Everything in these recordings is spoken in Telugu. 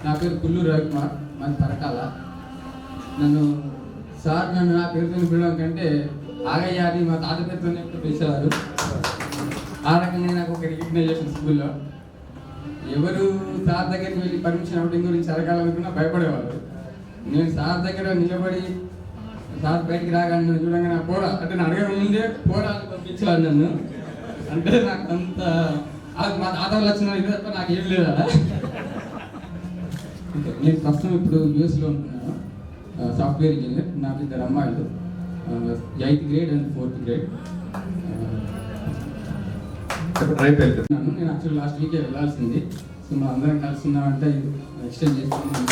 నా పేరు పుల్లూరు రవికుమార్, మాది పరకాల. నన్ను నా పేరుతో పిలవడం కంటే ఆగయ్య అని మా తాత పేరుతోనే ఎప్పుడు పిలిచేవారు. ఆ రకంగా నాకు ఒక రికగ్నైజేషన్ స్కూల్లో. ఎవరు సార్ దగ్గరికి వెళ్ళి పర్మిషన్ అవుటింగ్ గురించి అడగాలనుకున్నా భయపడేవారు. నేను సార్ దగ్గర నిలబడి సార్ బయటికి రాగానే నన్ను చూడంగానే పోరా అంటే నేను అడగక ముందే పోరా అని పంపించేవారు నన్ను. అంటే నాకు అంత మా తాత వాళ్ళు వచ్చిన ఇది తప్ప నాకు ఏం లేదా. నేను ప్రస్తుతం ఇప్పుడు యూఎస్లో ఉంటున్నాను, సాఫ్ట్వేర్ ఇంజనీర్. నాకు 2 అమ్మాయిలు, 8th grade and 4th grade. నేను యాక్చువల్ లాస్ట్ వీకే వెళ్ళాల్సింది. సో మా అందరం కలుస్తున్నామంటే ఎక్స్టెండ్ చేసుకుంటున్నాను.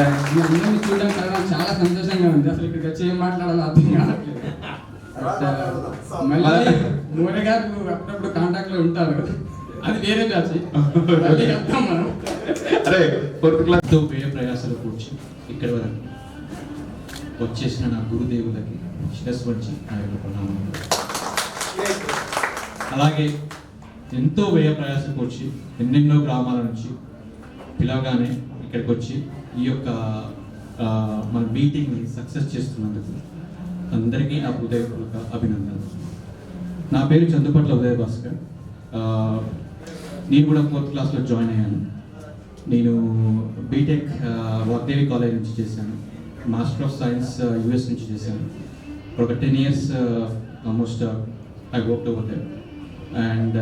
అందరినీ చూడడానికి కలగడం చాలా సంతోషంగా ఉంది. అసలు ఇక్కడికి వచ్చి ఏం మాట్లాడాలో అర్థం కావట్లేదు. మళ్ళీ మోరే గారు అప్పుడప్పుడు కాంటాక్ట్లో ఉంటారు, అది వేరే బ్యాచ్. మళ్ళీ చెప్తాం మనం. వ్యయ ప్రయాసాలు కూర్చి ఇక్కడి వరకు వచ్చేసిన నా గురుదేవులకి శిరస్సు వచ్చి నా యొక్క ప్రణామాలు. అలాగే ఎంతో వ్యయ ప్రయాసం కూర్చి ఎన్నెన్నో గ్రామాల నుంచి పిలవగానే ఇక్కడికి వచ్చి ఈ యొక్క మన మీటింగ్ని సక్సెస్ చేస్తున్నందుకు అందరికీ నా హృదయపూర్వక అభినందనలు. నా పేరు చందుపట్ల ఉదయ భాస్కర్. నేను కూడా 4th క్లాస్లో జాయిన్ అయ్యాను. నేను బీటెక్ వాగ్దేవి కాలేజ్ నుంచి చేశాను. మాస్టర్ ఆఫ్ సైన్స్ యుఎస్ నుంచి చేశాను. ఒక 10 years almost I worked over there. And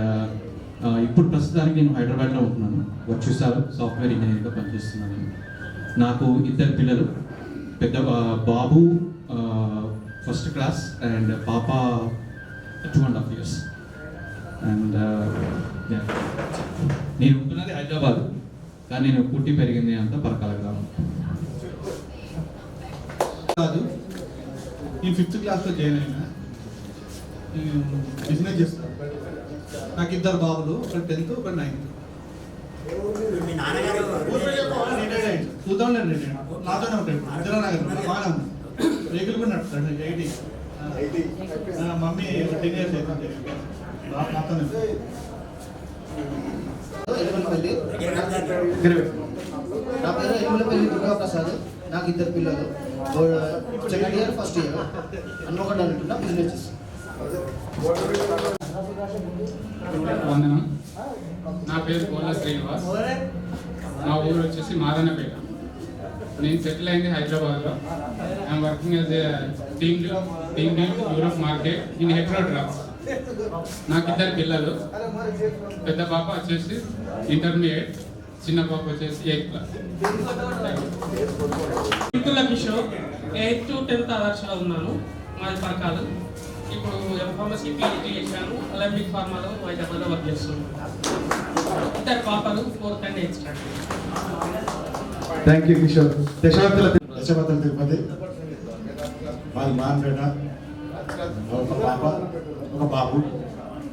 ఇప్పుడు ప్రస్తుతానికి నేను హైదరాబాద్లో ఉంటున్నాను. వచ్చేసారు సాఫ్ట్వేర్ ఇంజనీర్గా పనిచేస్తున్నాను. నాకు 2 పిల్లలు, పెద్ద బాబు ఫస్ట్ క్లాస్ అండ్ పాప 2.5 years. అండ్ నేను ఉంటున్నది హైదరాబాద్, కానీ నేను పుట్టి పెరిగింది అంతా పరకాల గ్రామం. కాదు, నేను 5th క్లాస్లో జాయిన్ అయినా. నేను బిజినెస్ చేస్తాను. నాకు 2 బాబులు, ఒకటి 10th, ఒకటి 9th. 2002 నాతోనే ఉంటాయి. ఇందిరానగర్ బాగా ఉంది. వెహికల్ కూడా నడుపుతాడు. 80 మమ్మీ 10 years అవుతుంది. నాతోనే నా పేరు ఎల్లుపల్లి దుర్గాప్రసాద్. నాకు 2 పిల్లలు, 2nd year, 1st year. అన్నొకటి అంటున్నా, బిజినెస్ చేస్తాను. వందనం. నా పేరు కోలా శ్రీనివాస్. మా ఊరు వచ్చేసి మాదన్నపేట. నేను సెటిల్ అయింది హైదరాబాద్లో. I'm working as a team lead Europe market in Hetero drugs. నాకు 2 పిల్లలు, పెద్ద పాప వచ్చేసి ఇంటర్మీడియట్, చిన్న పాప వచ్చేసి 8th class. Kishore 8th to 10th ఆదర్శలో ఉన్నాను. మాది పరకాలు. ఇప్పుడు ఎంఫార్మసీ పీజీ చేశాను. అలెంబిక్ ఫార్మాలో హైదరాబాద్లో వర్క్ చేస్తున్నాను. 2 పాపలు 4th and 8th standard. Thank you Kishore. దశవతల తిరుపతి, మాది మాన్పేట. ఒక పాప, ఒక బాబు.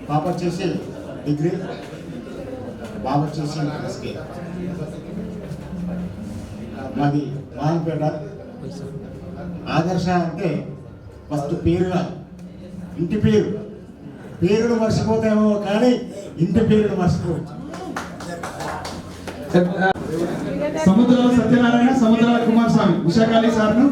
పాప వచ్చేసి డిగ్రీ, బాబు వచ్చేసి ఎస్కే. మాది మాన్పేట. ఆదర్శ అంటే ఫస్ట్ పేరుగా ఇంటి పేరును మర్చిపోతామో కానీ ఇంటి పేరును మర్చిపోవచ్చు. సముద్రాల సత్యనారాయణ, సముద్రాల కుమారస్వామి, ఉషాకాళి సార్ను